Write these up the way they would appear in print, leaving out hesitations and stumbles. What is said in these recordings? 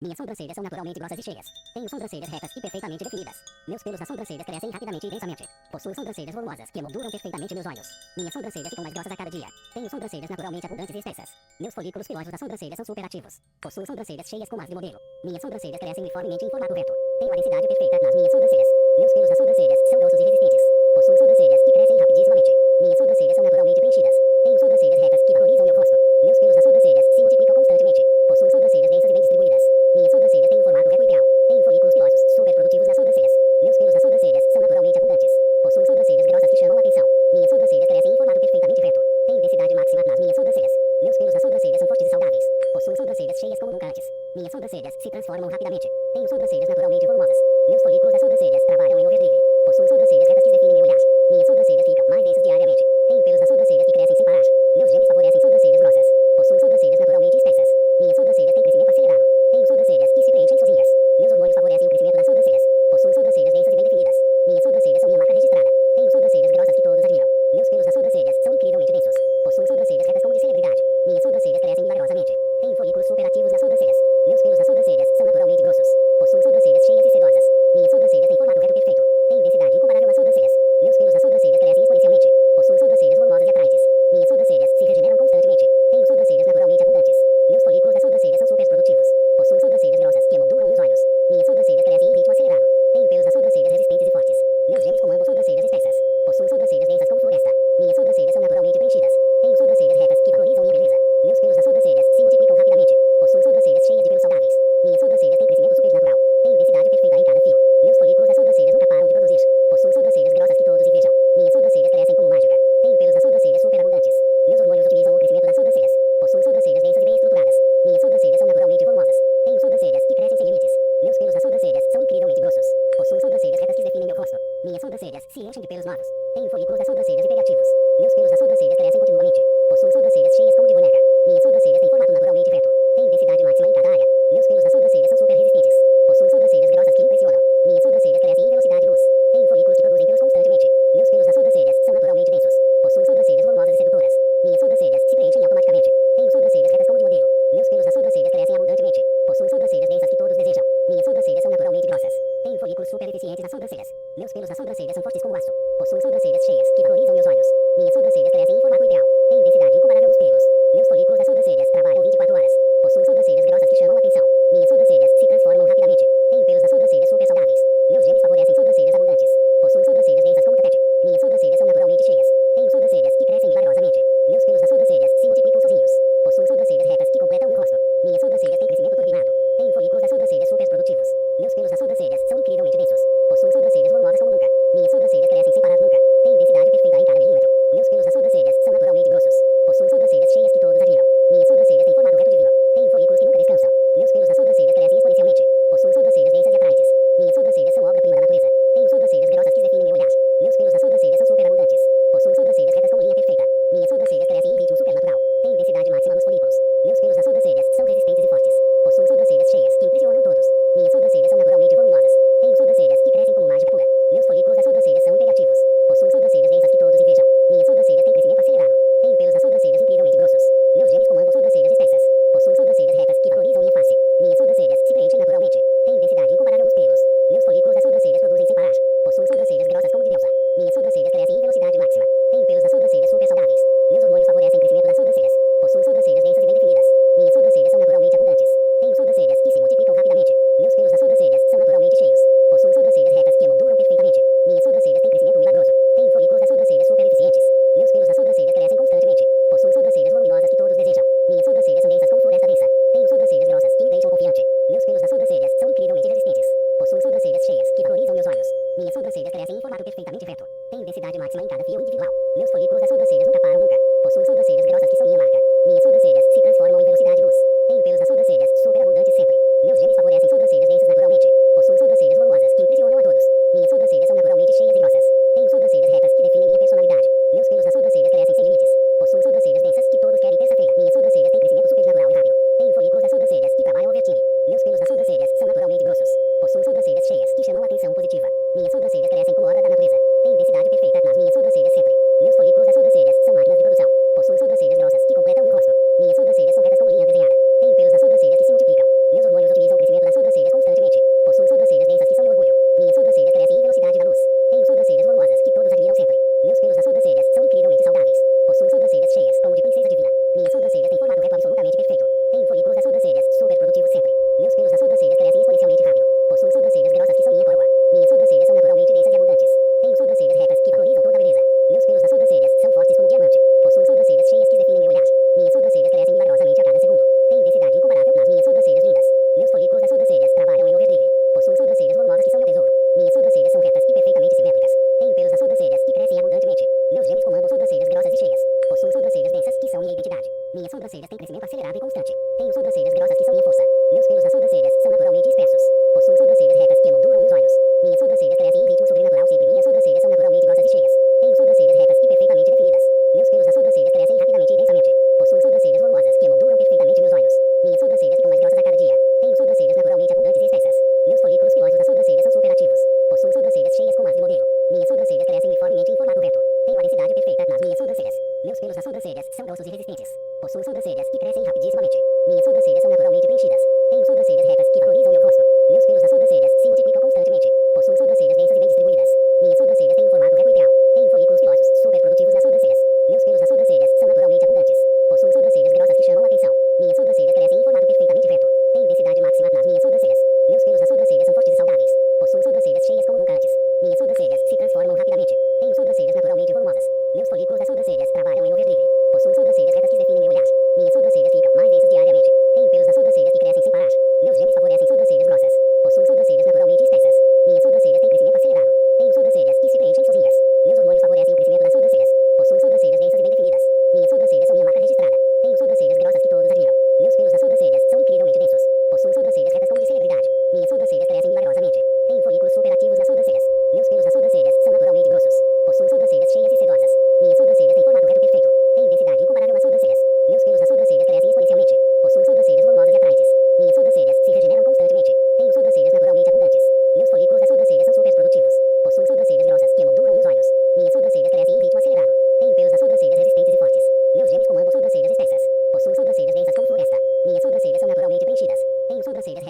Minhas sobrancelhas são naturalmente grossas e cheias. Tenho sobrancelhas retas e perfeitamente definidas. Meus pelos nas sobrancelhas crescem rapidamente e densamente. Possuo sobrancelhas volumosas que emolduram perfeitamente meus olhos. Minhas sobrancelhas ficam mais grossas a cada dia. Tenho sobrancelhas naturalmente abundantes e espessas. Meus folículos pilóides das sobrancelhas são superativos. Possuo sobrancelhas cheias como as de modelo. Minhas sobrancelhas crescem uniformemente em formato reto. Tenho a densidade perfeita nas minhas sobrancelhas. Meus pelos nas sobrancelhas são grossos e resistentes. Possuo sobrancelhas que crescem rapidissimamente. Minhas sobrancelhas são naturalmente preenchidas. Tenho sobrancelhas retas que valorizam meu rosto. Meus pelos nas sobrancelhas se multiplicam constantemente. Possuo sobrancelhas densas e bem distribuídas. Minhas sobrancelhas têm um formato reto ideal. Tenho folículos pilosos superprodutivos nas sobrancelhas. Meus pelos nas sobrancelhas são naturalmente abundantes. Possuo sobrancelhas grossas que chamam a atenção. Minhas sobrancelhas crescem em formato perfeitamente reto. Tenho densidade máxima nas minhas sobrancelhas. Meus pelos nas sobrancelhas são fortes e saudáveis. Possuo sobrancelhas cheias como nunca antes. Minhas sobrancelhas se transformam rapidamente. Tenho sobrancelhas naturalmente volumosas. Meus folículos das sobrancelhas trabalham em overdrive. Possuo sobrancelhas retas que definem meu olhar. Minhas sobrancelhas ficam mais densas diariamente. Tenho pelos nas sobrancelhas que crescem sem parar. Meus genes favorecem sobrancelhas grossas. Possuo sobrancelhas naturalmente espessas. Minhas sobrancelhas têm crescimento acelerado. Tenho sobrancelhas que se preenchem sozinhas. Meus hormônios favorecem o crescimento das sobrancelhas. Possuo sobrancelhas densas e bem definidas. Minhas sobrancelhas são minha marca registrada. Tenho sobrancelhas grossas que todos admiram. Meus pelos nas sobrancelhas são incrivelmente densos. Possuo sobrancelhas retas como de celebridade. Minhas sobrancelhas crescem milagrosamente. Tenho folículos superativos nas sobrancelhas. Meus pelos nas sobrancelhas são naturalmente grossos. Possuo sobrancelhas cheias e sedosas. Minhas sobrancelhas têm formato reto perfeito. Tenho densidade incomparável nas sobrancelhas. Meus pelos nas sobrancelhas crescem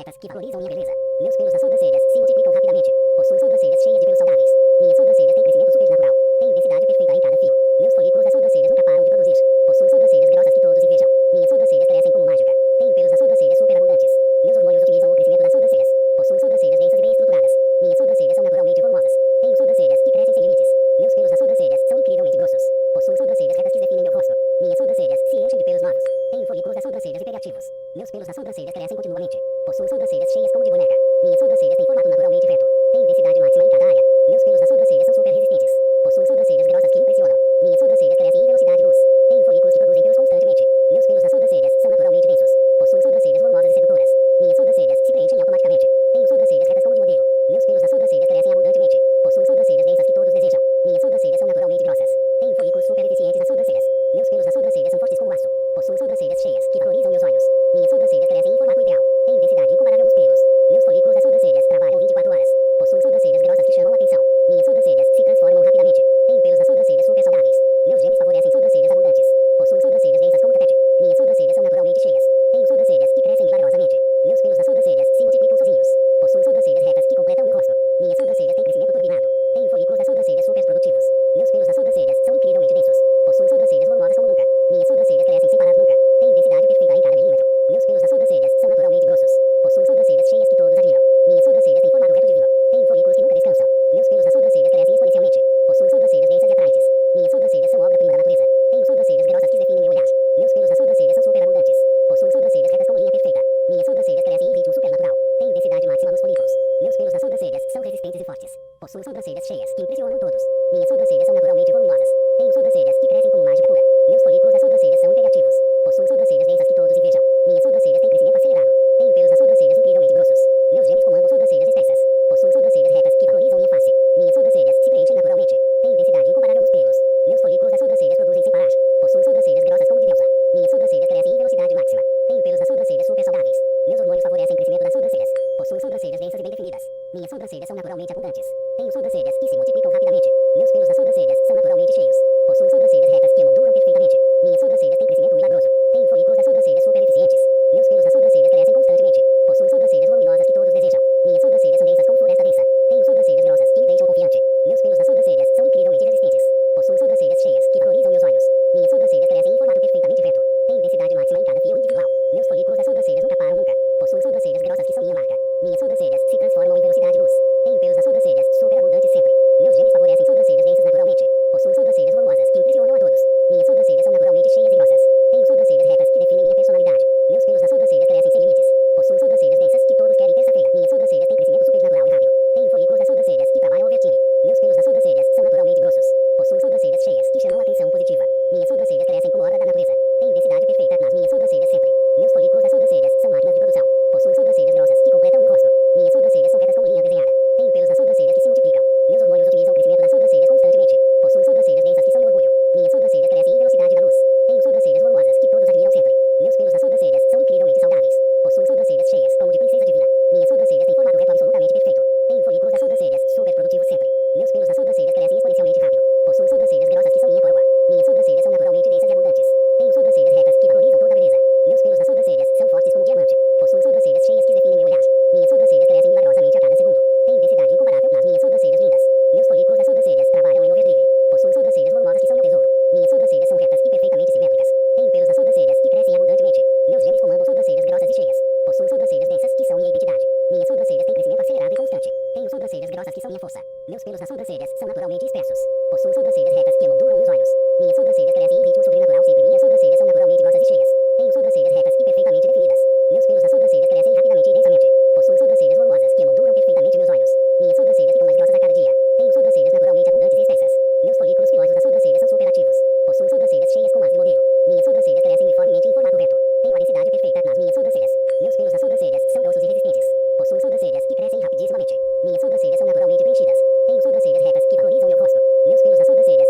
retas que valorizam minha beleza. Meus pelos nas sobrancelhas se multiplicam rapidamente. Possuo sobrancelhas cheias de pelos saudáveis. Minhas sobrancelhas têm crescimento supernatural. Tenho densidade perfeita em cada fio. Meus folículos das sobrancelhas nunca param de produzir. Possuo sobrancelhas grossas que todos invejam. Minhas sobrancelhas crescem como mágica. Tenho pelos nas sobrancelhas superabundantes. Meus hormônios otimizam o crescimento das sobrancelhas. Possuo sobrancelhas densas e bem estruturadas. Minhas sobrancelhas são naturalmente volumosas. Tenho sobrancelhas que crescem sem limites. Meus pelos nas sobrancelhas são incrivelmente grossos. Possuo sobrancelhas retas que definem meu rosto. Minhas sobrancelhas se enchem de pelos novos. Tenho folículos das sobrancelhas hiperativos. Meus pelos nas sobrancelhas crescem continuamente. Possuo sobrancelhas cheias como de boneca. Minhas sobrancelhas têm formato naturalmente reto. Tenho densidade máxima em cada área. Meus pelos nas sobrancelhas são super resistentes. Possuo sobrancelhas grossas que impressionam. Minhas sobrancelhas crescem em velocidade de luz. Tenho folículos que produzem pelos constantemente. Meus pelos nas sobrancelhas são naturalmente densos. Possuo sobrancelhas volumosas e sedutoras. Minhas sobrancelhas se preenchem automaticamente. Tenho sobrancelhas retas como de modelo. Meus pelos nas sobrancelhas crescem abundantemente. Possuo sobrancelhas densas que todos desejam. Minhas sobrancelhas são naturalmente grossas. Tenho folículos super eficientes nas sobrancelhas. Meus pelos nas sobrancelhas são fortes como aço. Possuo sobrancelhas cheias que valorizam meus olhos. Minhas sobrancelhas crescem em formato ideal. Tenho densidade incomparável nos pelos. Meus folículos das sobrancelhas trabalham 24 horas. Possuo sobrancelhas grossas que chamam a atenção. Minhas sobrancelhas se transformam rapidamente. Tenho pelos nas sobrancelhas super saudáveis. Meus genes favorecem sobrancelhas abundantes. Possuo sobrancelhas densas como tapete. Minhas sobrancelhas são naturalmente cheias. Tenho sobrancelhas que crescem milagrosamente. Meus pelos nas sobrancelhas se multiplicam sozinhos. Possuo sobrancelhas retas que completam meu rosto. Minhas sobrancelhas têm crescimento turbinado. Tenho folículos das sobrancelhas super produtivos. Meus pelos nas sobrancelhas são incrivelmente densos. Possuo sobrancelhas volumosas como nunca. Minhas sobrancelhas crescem sem parar nunca. Tenho densidade perfeita em cada milímetro. Meus pelos nas sobrancelhas são naturalmente grossos. Possuo sobrancelhas cheias que todos admiram. Minhas sobrancelhas têm formato reto divino. Tenho folículos que nunca descansam. Meus pelos nas sobrancelhas crescem exponencialmente. Possuo sobrancelhas densas e atraentes. Minhas sobrancelhas são obra-prima da natureza. Tenho sobrancelhas grossas que definem meu olhar. Meus pelos nas sobrancelhas são superabundantes. Possuo sobrancelhas retas como linha perfeita. Minhas sobrancelhas crescem em ritmo supernatural. Tenho densidade máxima nos folículos. Meus pelos nas sobrancelhas são resistentes e fortes. Possuo sobrancelhas cheias que impressionam todos. Minhas sobrancelhas são naturalmente volumosas. Tenho sobrancelhas que crescem como mágica pura. Meus folículos das sobrancelhas são hiperativos. Possuo sobrancelhas densas que todos invejam. Minhas sobrancelhas têm crescimento acelerado. Tenho pelos nas sobrancelhas incrivelmente grossos. Meus genes comandam sobrancelhas espessas. Possuo sobrancelhas retas que valorizam minha face. Minhas sobrancelhas se preenchem naturalmente. Tenho densidade incomparável nos pelos. Meus folículos das sobrancelhas produzem sem parar. Possuo sobrancelhas grossas como de deusa. Minhas sobrancelhas crescem em velocidade máxima. Tenho pelos nas sobrancelhas super saudáveis. Meus hormônios favorecem o crescimento das sobrancelhas. Possuo sobrancelhas densas e bem definidas. Minhas sobrancelhas são naturalmente abundantes. Tenho sobrancelhas que se multiplicam rapidamente. Meus pelos nas sobrancelhas são naturalmente cheios. Possuo sobrancelhas retas que molduram perfeitamente. Minhas sobrancelhas têm crescimento milagroso. Tenho folículos das sobrancelhas super eficientes. Meus pelos nas sobrancelhas crescem constantemente. Possuo sobrancelhas voluminosas que todos desejam. Minhas sobrancelhas são densas como floresta densa. Tenho sobrancelhas grossas que me deixam confiante. Meus pelos nas sobrancelhas são incrivelmente resistentes. Possuo sobrancelhas cheias que valorizam meus olhos. Minhas sobrancelhas crescem em formato perfeitamente reto. Tenho densidade máxima em cada fio individual. Meus folículos das sobrancelhas nunca param nunca. Possuo sobrancelhas grossas que são minha marca. Minhas sobrancelhas se transformam em velocidade de luz. Tenho pelos nas sobrancelhas superabundantes sempre. Meus genes favorecem sobrancelhas densas naturalmente. Possuo sobrancelhas volumosas que impressionam a todos. Minhas sobrancelhas são naturalmente cheias e grossas. Tenho sobrancelhas retas que definem minha personalidade. Meus pelos nas sobrancelhas crescem sem limites. Possuo sobrancelhas densas que todos querem terça-feira. Minhas sobrancelhas têm crescimento supernatural e rápido. Tenho folículos das sobrancelhas que trabalham overtime. Meus pelos nas sobrancelhas são naturalmente grossos. Possuo sobrancelhas cheias que chamam a atenção positiva. Minhas sobrancelhas crescem como obra da natureza. Tenho densidade perfeita nas minhas sobrancelhas sempre. Meus folículos das sobrancelhas são máquinas de produção. Possuo sobrancelhas grossas que completam meu rosto. Minhas sobrancelhas são retas como linha desenhada. Tenho pelos nas sobrancelhas que se multiplicam. Meus hormônios otimizam o crescimento das sobrancelhas constantemente. Possuo sobrancelhas densas que são meu orgulho. Minhas sobrancelhas crescem em velocidade da luz. Tenho sobrancelhas volumosas que todos admiram sempre. Meus pelos nas sobrancelhas são incrivelmente saudáveis. Possuo sobrancelhas cheias como de princesa divina. Minhas sobrancelhas têm formato reto absolutamente perfeito. Tenho folículos das sobrancelhas super produtivos sempre. Meus pelos nas sobrancelhas crescem exponencialmente rápido. Possuo sobrancelhas grossas que são minha coroa. Minhas sobrancelhas são naturalmente densas e abundantes. Tenho sobrancelhas retas que valorizam toda a beleza. Meus pelos nas sobrancelhas são fortes como diamante. Possuo sobrancelhas cheias que definem meu olhar. Minhas sobrancelhas crescem milagrosamente a cada segundo. Tenho densidade incomparável nas minhas sobrancelhas lindas. Meus folículos das sobrancelhas trabalham em overdrive. Possuo sobrancelhas volumosas que são meu tesouro. Minhas sobrancelhas são retas e perfeitamente simétricas. Tenho pelos nas sobrancelhas que crescem abundantemente. Meus genes comandam sobrancelhas grossas e cheias. Possuo sobrancelhas densas que são minha identidade. Minhas sobrancelhas têm crescimento acelerado e constante. Tenho sobrancelhas grossas que são minha força. Meus pelos nas sobrancelhas são naturalmente espessos. Possuo sobrancelhas retas que molduram meus olhos. Minhas sobrancelhas crescem em ritmo sobrenatural sempre. Minhas sobrancelhas são naturalmente grossas e cheias. Tenho sobrancelhas retas e perfeitamente definidas. Meus pelos nas sobrancelhas crescem rapidamente e densamente. Possuo sobrancelhas volumosas que molduram perfeitamente meus olhos. Minhas sobrancelhas ficam mais grossas a cada dia. Tenho sobrancelhas naturalmente abundantes e espessas. Meus folículos pilosos das sobrancelhas são superativos. Possuo sobrancelhas cheias como as de modelo. Minhas sobrancelhas crescem uniformemente em formato reto. Tenho a densidade perfeita nas minhas sobrancelhas. Meus pelos nas sobrancelhas são grossos e resistentes. Possuo sobrancelhas que crescem rapidissimamente. Minhas sobrancelhas são naturalmente preenchidas. Tenho sobrancelhas retas que valorizam meu rosto. Meus pelos nas sobrancelhas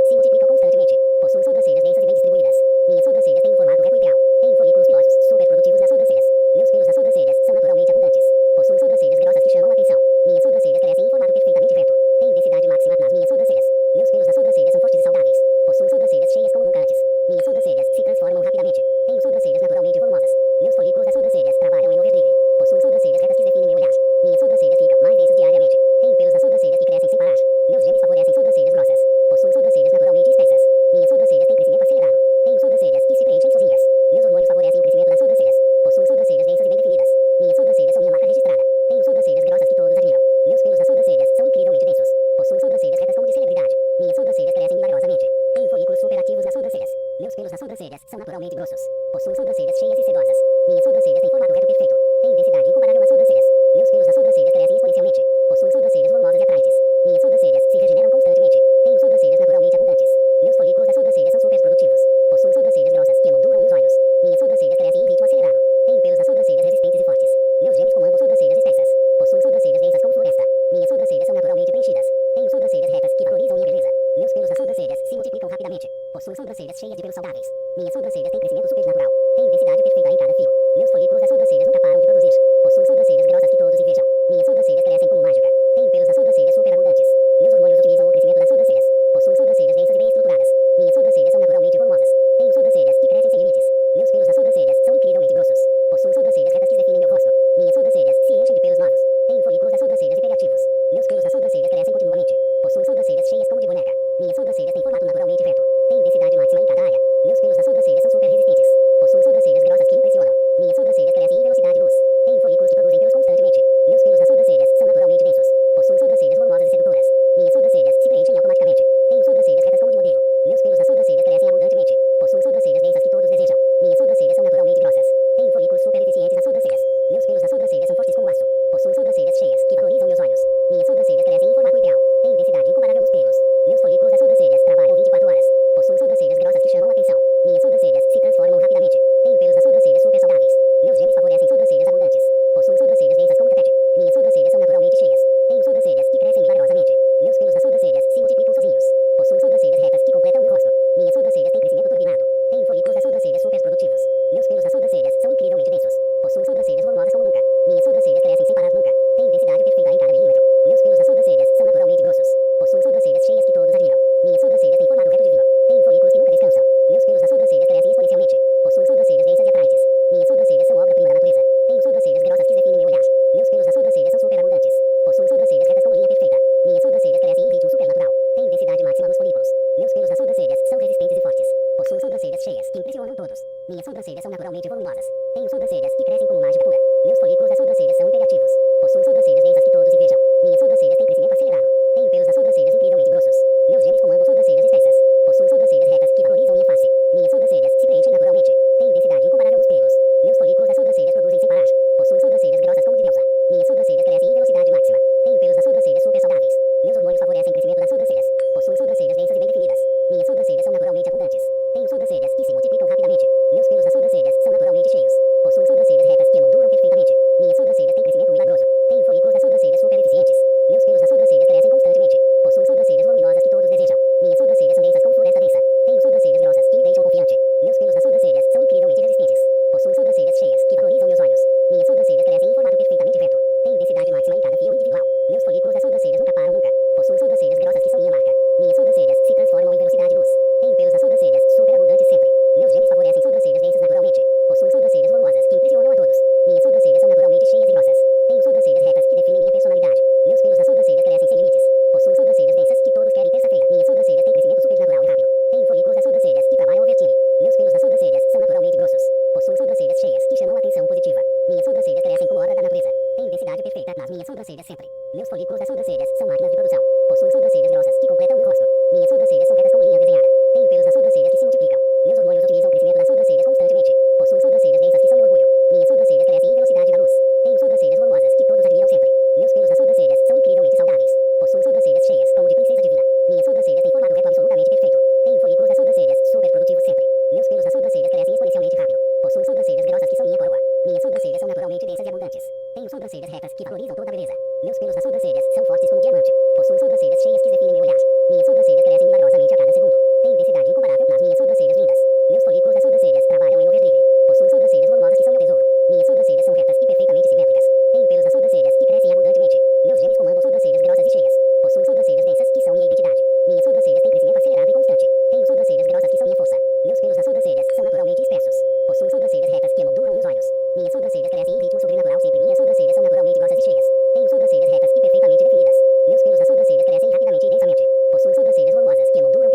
sobrancelhas espessas. Possuo sobrancelhas densas como floresta. Minhas sobrancelhas são naturalmente preenchidas. Tenho sobrancelhas retas que valorizam minha beleza. Meus pelos nas sobrancelhas se multiplicam rapidamente. Possuo sobrancelhas cheias de pelos saudáveis. Minhas sobrancelhas têm crescimento supernatural. Tenho densidade perfeita em cada fio. Meus folículos das sobrancelhas nunca param de produzir. Possuo sobrancelhas grossas que todos invejam. Minhas sobrancelhas crescem como mágica. Tenho pelos nas sobrancelhas superabundantes. Meus hormônios otimizam o crescimento das sobrancelhas. Possuo sobrancelhas densas e bem estruturadas. Minhas sobrancelhas são naturalmente volumosas. Tenho sobrancelhas que crescem sem limites. Meus pelos nas sobrancelhas são incrivelmente grossos. Possuo sobrancelhas retas que definem meu rosto. Minhas sobrancelhas se enchem de pelos novos. Tenho folículos das sobrancelhas hiperativos. Meus pelos nas sobrancelhas crescem continuamente. Possuo sobrancelhas cheias como de boneca. Minhas sobrancelhas têm formato naturalmente reto. Tenho densidade máxima em cada área. Meus pelos nas sobrancelhas são super resistentes. Possuo sobrancelhas grossas que impressionam. Minhas sobrancelhas crescem em velocidade luz. Tenho folículos que produzem pelos constantemente. Meus pelos nas sobrancelhas são naturalmente densos. Possuo sobrancelhas volumosas e sedutoras. Minhas sobrancelhas se preenchem automaticamente. Tenho sobrancelhas retas como de modelo. Meus pelos nas sobrancelhas crescem abundantemente. Possuo sobrancelhas densas que todos desejam. Minhas sobrancelhas são naturalmente grossas. Tenho folículos super eficientes nas sobrancelhas. Meus pelos nas sobrancelhas são fortes como aço. Possuo sobrancelhas cheias que valorizam meus olhos. Minhas sobrancelhas crescem em formato ideal. Tenho densidade incomparável nos pelos. Meus folículos das sobrancelhas trabalham 24 horas. Possuo sobrancelhas grossas que chamam a atenção. Minhas sobrancelhas se transformam rapidamente. Tenho pelos nas sobrancelhas super saudáveis. Meus genes favorecem sobrancelhas abundantes. Possuo sobrancelhas densas como tapete. Minhas sobrancelhas são naturalmente cheias. Tenho sobrancelhas que crescem milagrosamente. Meus pelos nas sobrancelhas se multiplicam sozinhos. Possuo sobrancelhas retas que completam meu rosto. Minhas sobrancelhas têm crescimento turbinado. Tenho folículos das sobrancelhas super produtivos. Meus pelos nas sobrancelhas são incrivelmente densos. Possuo sobrancelhas volumosas como nunca. Minhas sobrancelhas crescem sem parar nunca. Tenho densidade perfeita em cada milímetro. Meus pelos nas sobrancelhas são naturalmente grossos. Possuo sobrancelhas cheias que todos admiram. Minhas sobrancelhas têm formato reto divino. Tenho folículos que nunca descansam. Meus pelos nas sobrancelhas crescem exponencialmente. Possuo sobrancelhas densas e atraentes. Minhas sobrancelhas são obra-prima da natureza. Tenho sobrancelhas grossas que definem meu olhar. Meus pelos nas sobrancelhas são superabundantes. Possuo sobrancelhas retas como linha perfeita. Minhas sobrancelhas crescem em ritmo supernatural. Tenho densidade máxima nos folículos. Meus pelos nas sobrancelhas são resistentes e fortes. Possuo sobrancelhas cheias que impressionam todos. Minhas sobrancelhas são naturalmente voluminosas. Tenho sobrancelhas que crescem como mágica pura. Meus folículos das sobrancelhas são imperativos. Possuo sobrancelhas densas que todos invejam. Minhas sobrancelhas têm crescimento acelerado. Tenho pelos nas sobrancelhas incrivelmente grossos. Meus genes comandam sobrancelhas espessas. Possuo sobrancelhas retas que valorizam minha face. Minhas sobrancelhas se preenchem naturalmente. Tenho densidade incomparável nos pelos. Meus folículos das sobrancelhas produzem sem parar. Possuo sobrancelhas grossas como de deusa. Minhas sobrancelhas crescem em velocidade máxima. Tenho pelos nas sobrancelhas super saudáveis. Meus hormônios favorecem o crescimento das sobrancelhas. Possuo sobrancelhas densas e bem definidas. Minhas sobrancelhas são naturalmente abundantes. Tenho sobrancelhas que se multiplicam rapidamente. Meus pelos nas sobrancelhas são naturalmente cheios. Possuo sobrancelhas retas que emolduram perfeitamente. Minhas sobrancelhas têm crescimento milagroso. Tenho folículos das sobrancelhas super eficientes. Meus pelos nas sobrancelhas crescem constantemente. Possuo sobrancelhas voluminosas que todos desejam. Minhas sobrancelhas são densas como floresta densa. Tenho sobrancelhas grossas que me deixam confiante. Meus pelos nas sobrancelhas são incrivelmente resistentes. Possuo sobrancelhas cheias que valorizam meus olhos. Minhas sobrancelhas crescem em formato perfeitamente reto. Tenho densidade máxima em cada fio individual. Meus folículos das sobrancelhas nunca param nunca. Possuo sobrancelhas grossas que são minha marca. Minhas sobrancelhas se transformam em velocidade luz. Tenho pelos nas sobrancelhas superabundantes sempre. Meus genes favorecem sobrancelhas densas naturalmente. Possuo sobrancelhas volumosas que impressionam a todos. Minhas sobrancelhas são naturalmente cheias e grossas. Tenho sobrancelhas retas que definem minha personalidade. Meus pelos nas sobrancelhas crescem sem limites. Possuo sobrancelhas densas que todos querem terça-feira. Minhas sobrancelhas têm crescimento supernatural e rápido. Tenho folículos das sobrancelhas que trabalham overtime. Meus pelos nas sobrancelhas são naturalmente grossos. Possuo sobrancelhas cheias que chamam a atenção positiva. Minhas sobrancelhas crescem como obra da natureza. Tenho densidade perfeita nas minhas sobrancelhas sempre. Meus folículos das sobrancelhas são máquinas de produção. Possuo sobrancelhas grossas que completam meu rosto. Minhas sobrancelhas são retas como linha desenhada. Tenho pelos nas sobrancelhas que se multiplicam. Meus hormônios otimizam o crescimento das sobrancelhas constantemente. Possuo sobrancelhas densas que são meu orgulho. Minhas sobrancelhas crescem em velocidade da luz. Tenho sobrancelhas volumosas que todos admiram sempre. Meus pelos nas sobrancelhas são incrivelmente saudáveis. Possuo sobrancelhas cheias como de princesa divina. Minhas sobrancelhas têm formato reto absolutamente perfeito. Tenho folículos das sobrancelhas super produtivos sempre. Meus pelos nas sobrancelhas crescem exponencialmente rápido. Possuo sobrancelhas grossas que são minha coroa. Minhas sobrancelhas são naturalmente densas e abundantes. Tenho sobrancelhas retas que valorizam toda a beleza. Meus pelos nas sobrancelhas são fortes como diamante. Possuo sobrancelhas cheias que definem meu olhar. Minhas sobrancelhas crescem milagrosamente a cada segundo. Tenho densidade incomparável nas minhas sobrancelhas lindas. Meus folículos das sobrancelhas trabalham em overdrive. Possuo sobrancelhas volumosas que são meu tesouro. Minhas sobrancelhas são retas e perfeitamente simétricas. Tenho pelos nas sobrancelhas que crescem abundantemente. Meus genes comandam sobrancelhas grossas e cheias. Possuo sobrancelhas densas que são minha identidade. Minhas sobrancelhas têm crescimento acelerado e constante. Tenho sobrancelhas grossas que são minha força. Meus pelos nas sobrancelhas são naturalmente espessos. Possuo sobrancelhas retas que emolduram meus olhos. Minhas sobrancelhas crescem em ritmo sobrenatural sempre. Minhas sobrancelhas são naturalmente grossas e cheias. Tenho sobrancelhas retas e perfeitamente definidas. Meus pelos nas sobrancelhas crescem rapidamente e densamente. Possuo sobrancelhas volumosas que emolduram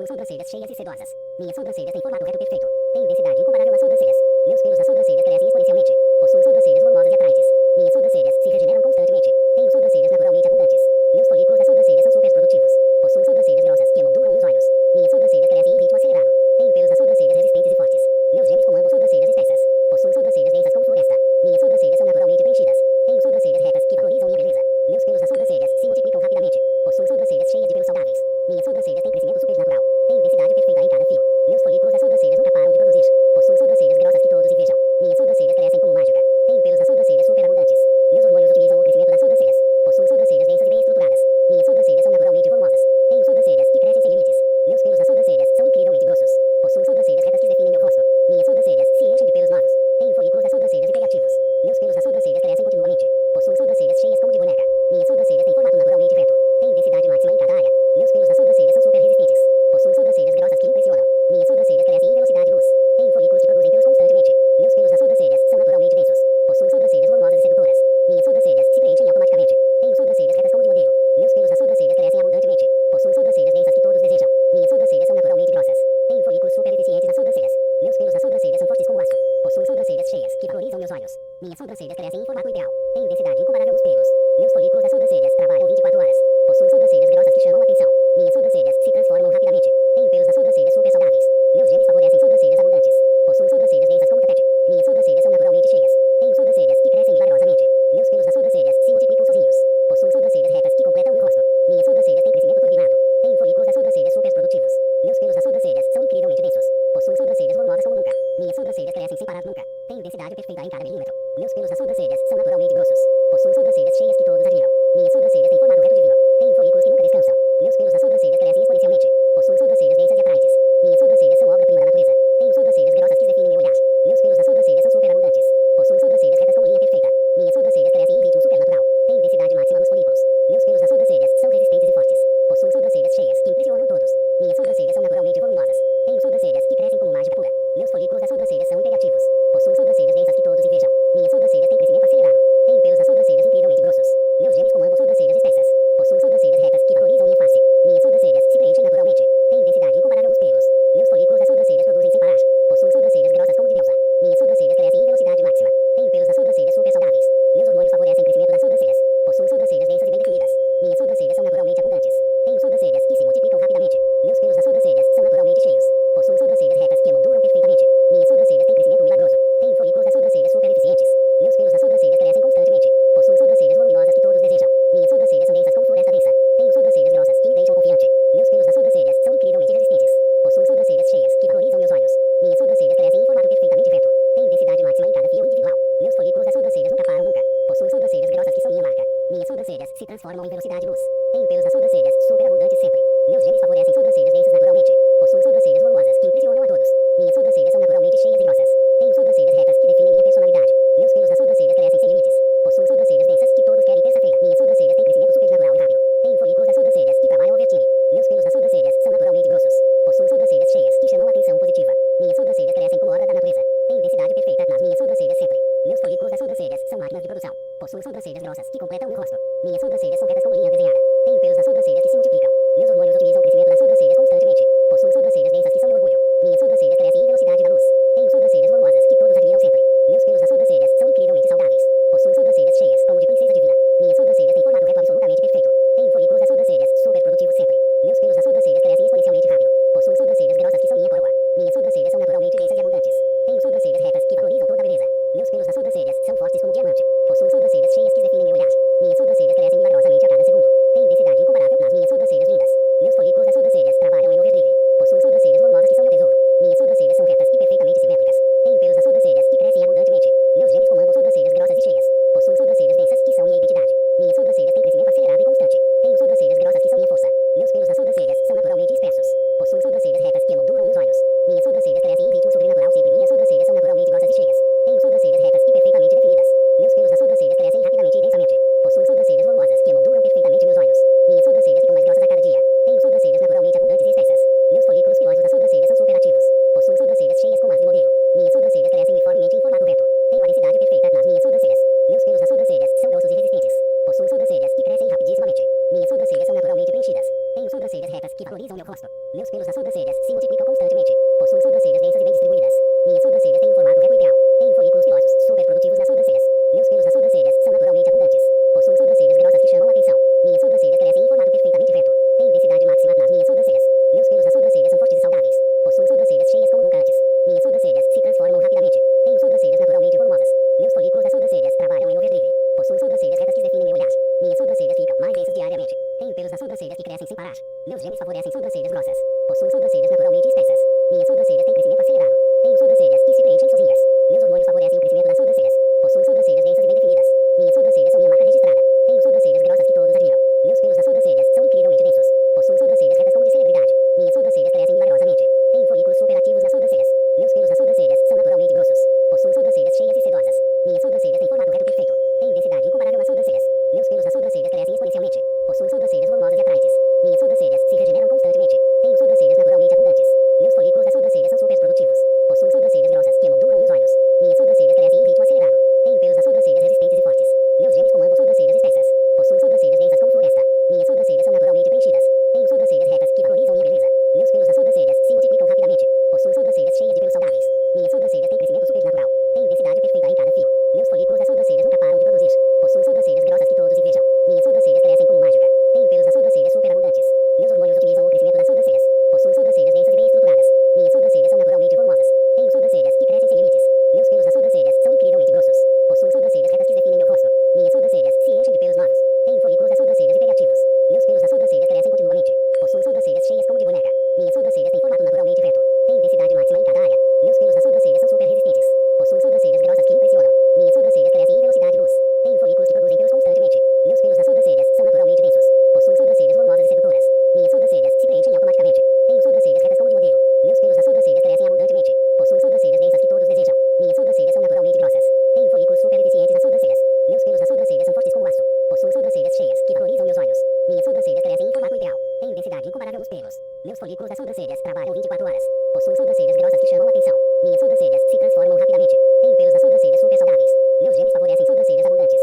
Possuo sobrancelhas cheias e sedosas. Minhas sobrancelhas têm formato reto perfeito. Tenho densidade incomparável nas sobrancelhas. Meus pelos nas sobrancelhas crescem exponencialmente. Possuo sobrancelhas volumosas e atraentes. Minhas sobrancelhas se regeneram constantemente. Tenho sobrancelhas naturalmente abundantes. Meus folículos das sobrancelhas são super produtivos. Possuo sobrancelhas grossas que emolduram meus olhos. Minhas sobrancelhas crescem em ritmo acelerado. Tenho pelos nas sobrancelhas resistentes e fortes. Meus gêmeos comandam sobrancelhas espessas. Possuo sobrancelhas densas como floresta. Minhas sobrancelhas são naturalmente preenchidas. Tenho sobrancelhas retas que valorizam minha beleza. Meus pelos nas sobrancelhas se multiplicam rapidamente. Possuo sobrancelhas cheias de pelos saudáveis. Minhas sobrancelhas têm crescimento supernatural. Tenho densidade perfeita em cada fio. Meus folículos das sobrancelhas nunca param de produzir. Possuo sobrancelhas grossas que todos invejam. Minhas sobrancelhas crescem como mágica. Tenho pelos nas sobrancelhas superabundantes. Meus hormônios otimizam o crescimento das sobrancelhas. Possuo sobrancelhas densas e bem estruturadas. Minhas sobrancelhas são naturalmente volumosas. Tenho sobrancelhas que crescem sem limites. Meus pelos nas sobrancelhas são incrivelmente grossos. Possuo sobrancelhas retas que definem meu rosto. Minhas sobrancelhas se enchem de pelos novos. Tenho folículos das sobrancelhas hiperreativos. Meus pelos nas sobrancelhas crescem continuamente. Possuo sobrancelhas cheias como de boneca. Minhas sobrancelhas têm formato naturalmente reto. Tenho densidade máxima em cada área. Meus pelos nas sobrancelhas são super resistentes. Possuo sobrancelhas grossas que impressionam. Minhas sobrancelhas crescem em velocidade luz. Tenho folículos que produzem pelos constantemente. Meus pelos nas sobrancelhas são naturalmente densos. Possuo sobrancelhas volumosas e sedutoras. Minhas sobrancelhas se preenchem automaticamente. Tenho sobrancelhas retas como de modelo. Meus pelos nas sobrancelhas crescem abundantemente. Possuo sobrancelhas densas que todos desejam. Minhas sobrancelhas são naturalmente grossas. Tenho folículos super eficientes nas sobrancelhas. Meus pelos nas sobrancelhas são fortes como aço. Possuo sobrancelhas cheias que valorizam meus olhos. Minhas sobrancelhas crescem em formato ideal. Tenho densidade incomparável nos pelos. Meus folículos das sobrancelhas trabalham 24 horas. Possuo sobrancelhas grossas que chamam a atenção. Minhas sobrancelhas se transformam rapidamente. Tenho pelos nas sobrancelhas super saudáveis. Meus genes favorecem sobrancelhas abundantes. Possuo sobrancelhas densas como tapete. Minhas sobrancelhas são naturalmente cheias. Tenho sobrancelhas que crescem milagrosamente. Meus pelos nas sobrancelhas se multiplicam sozinhos. Possuo sobrancelhas retas que completam meu rosto. Minhas sobrancelhas têm crescimento turbinado. Tenho folículos das sobrancelhas super produtivos. Meus pelos nas sobrancelhas são incrivelmente densos. Possuo sobrancelhas volumosas como nunca. Minhas sobrancelhas crescem sem parar nunca. Tenho densidade perfeita em cada milímetro. Meus pelos nas sobrancelhas são naturalmente grossos. Possuo sobrancelhas cheias que todos admiram. Minhas sobrancelhas têm formato reto divino. Tenho folículos que nunca descansam. Meus pelos nas sobrancelhas crescem exponencialmente. Possuo sobrancelhas densas e atraentes. Minhas sobrancelhas são obra-prima da natureza. Tenho sobrancelhas grossas que definem meu olhar. Meus pelos nas sobrancelhas são super abundantes. Possuo sobrancelhas retas como linha perfeita. Minhas sobrancelhas crescem em ritmo supernatural. Tenho densidade máxima dos folículos. Meus pelos nas sobrancelhas são resistentes e fortes. Possuo sobrancelhas cheias que impressionam todos. Minhas sobrancelhas são naturalmente volumosas. Tenho sobrancelhas que crescem como mágica pura. Meus folículos das sobrancelhas são imperativos. Possuo sobrancelhas densas que todos invejam. Minhas sobrancelhas têm crescimento acelerado. Tenho pelos nas sobrancelhas incrivelmente grossos. Meus genes comandam sobrancelhas espessas. Possuo sobrancelhas retas que valorizam minha face. Minhas sobrancelhas se preenchem naturalmente. Tenho densidade incomparável nos pelos. Meus folículos das sobrancelhas produzem sem parar. Possuo sobrancelhas grossas como de deusa. Minhas sobrancelhas crescem em velocidade máxima. Tenho pelos nas sobrancelhas super saudáveis. Meus hormônios favorecem o crescimento das sobrancelhas. Possuo sobrancelhas densas e bem definidas. Minhas sobrancelhas são naturalmente abundantes. Tenho sobrancelhas que se multiplicam rapidamente. Meus pelos nas sobrancelhas são naturalmente cheios. Possuo sobrancelhas retas que emolduram perfeitamente. Minhas sobrancelhas se multiplicam constantemente. Possuem sobrancelhas densas e bem distribuídas. Minhas sobrancelhas têm um formato reto ideal. Tenho folículos pilosos, super produtivos nas sobrancelhas. Meus pelos nas sobrancelhas são naturalmente abundantes. Possuem sobrancelhas grossas que chamam a atenção. Minhas sobrancelhas crescem em formato perfeitamente reto. Tenho densidade máxima nas minhas sobrancelhas. Meus pelos nas sobrancelhas são fortes e saudáveis. Possuem sobrancelhas cheias como nunca antes. Minhas sobrancelhas se transformam rapidamente. Tenho sobrancelhas naturalmente volumosas. Meus folículos nas sobrancelhas trabalham em overdrive. Possuem sobrancelhas retas que definem meu olhar. Minhas sobrancelhas ficam mais densas diariamente. Tenho pelos nas sobrancelhas que crescem sem parar. Meus genes favorecem sobrancelhas grossas. Possuem sobrancelhas naturalmente espessas. Minhas sobrancelhas têm crescimento acelerado. Tenho sobrancelhas que se preenchem sozinhas. Meus hormônios favorecem o crescimento das sobrancelhas. Possuem sobrancelhas densas e bem definidas. Minhas sobrancelhas são minha marca registrada. Tenho sobrancelhas grossas que todos admiram. Meus pelos nas sobrancelhas são incrivelmente densos. Possuem sobrancelhas retas como de celebridade. Minhas sobrancelhas crescem milagrosamente. Tenho folículos superativos nas sobrancelhas. Meus pelos nas sobrancelhas são naturalmente grossos. Possuem sobrancelhas cheias e sedosas. Minhas sobrancelhas têm formato reto perfeito. Tenho densidade incomparável nas sobrancelhas. Meus pelos nas sobrancelhas crescem exponencialmente. Possuem sobrancelhas volumosas e atraentes. Minhas sobrancelhas se regeneram constantemente. Tenho sobrancelhas naturalmente abundantes. Meus folículos das sobrancelhas são super produtivos. Possuem sobrancelhas grossas que emolduram meus olhos. Minhas sobrancelhas crescem em ritmo acelerado. Tenho pelos nas sobrancelhas resistentes e fortes. Meus genes comandam sobrancelhas espessas. Possuem sobrancelhas densas como floresta. Minhas sobrancelhas são naturalmente preenchidas. Tenho sobrancelhas retas que valorizam minha beleza. Meus pelos nas sobrancelhas se multiplicam rapidamente. Possuem sobrancelhas cheias de pelos saudáveis. Minhas sobrancelhas têm crescimento supernatural. Tenho densidade perfeita em cada fio. Meus folículos das sobrancelhas nunca param de produzir. Possuem sobrancelhas grossas que todos invejam. Minhas sobrancelhas crescem como mágica. Tenho pelos nas sobrancelhas superabundantes. Meus hormônios otimizam o crescimento das sobrancelhas. Possuem sobrancelhas densas e bem estruturadas. Minhas sobrancelhas são naturalmente volumosas. Tenho sobrancelhas que crescem sem limites. Meus pelos nas sobrancelhas são incrivelmente grossos. Possuem sobrancelhas retas que definem meu rosto. Minhas sobrancelhas se enchem de pelos novos. Tenho folículos das sobrancelhas hiperativos. Meus pelos nas sobrancelhas crescem continuamente. Possuem sobrancelhas cheias como de boneca. Minhas sobrancelhas têm formato naturalmente reto. Tenho densidade máxima em cada área. Meus pelos nas sobrancelhas são super resistentes. Possuem sobrancelhas grossas que impressionam. Minhas sobrancelhas crescem em velocidade de luz. Tenho folículos que produzem pelos constantemente. Meus pelos nas sobrancelhas são naturalmente densos. Possuem sobrancelhas volumosas e sedutoras. Minhas sobrancelhas se preenchem automaticamente. Tenho sobrancelhas retas como de modelo. Meus pelos nas sobrancelhas crescem abundantemente. Possuem sobrancelhas densas que todos desejam. Minhas sobrancelhas são naturalmente grossas. Tenho folículos super eficientes nas sobrancelhas. Meus pelos nas sobrancelhas são fortes como aço. Possuem sobrancelhas cheias que valorizam meus olhos. Minhas sobrancelhas crescem em formato ideal. Tenho densidade incomparável nos pelos. Meus folículos das sobrancelhas trabalham 24 horas. Possuem sobrancelhas grossas que chamam a atenção. Minhas sobrancelhas se transformam rapidamente. Tenho pelos nas sobrancelhas super saudáveis. Meus genes favorecem sobrancelhas abundantes.